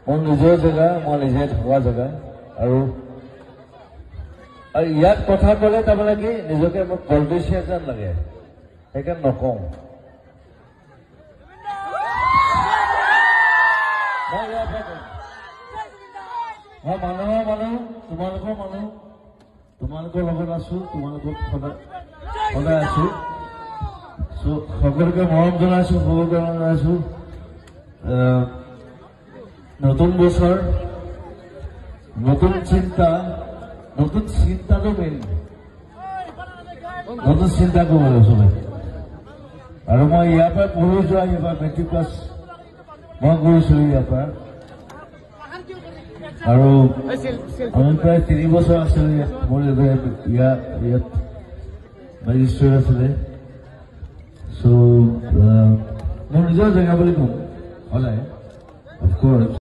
মোৰ নিজৰ জেগা, মই নিজে থকা জেগা। আৰু ইয়াত কথা ক'লে তাৰমানে কি নিজকে মোক পলিটিচিয়ান যেন লাগে, সেইকাৰণে নকওঁ। মই মানুহৰ মানুহ, তোমালোকৰ মানুহ, তোমালোকৰ লগত আছো, তোমালোকৰ সদায় আছো। সকলোকে মৰম জনাইছো, শুভকামনা জনাইছো। নতুন বছৰ, নতুন চিন্তা, নতুন চিন্তাটো মেইন, নতুন চিন্তা কৰিব লাগিব চবে। আৰু মই ইয়াৰ পৰা পঢ়ি যোৱা এইবাৰ মেট্ৰিক পাছ মই কৰিছিলো ইয়াৰ পৰা। আৰু আমি প্ৰায় 3 বছৰ আছিলো মোৰ ইয়াত মেজিষ্ট্ৰেট আছিলে। মোৰ নিজৰ জেগা বুলি কম সদায়, অফক'ৰ্চ।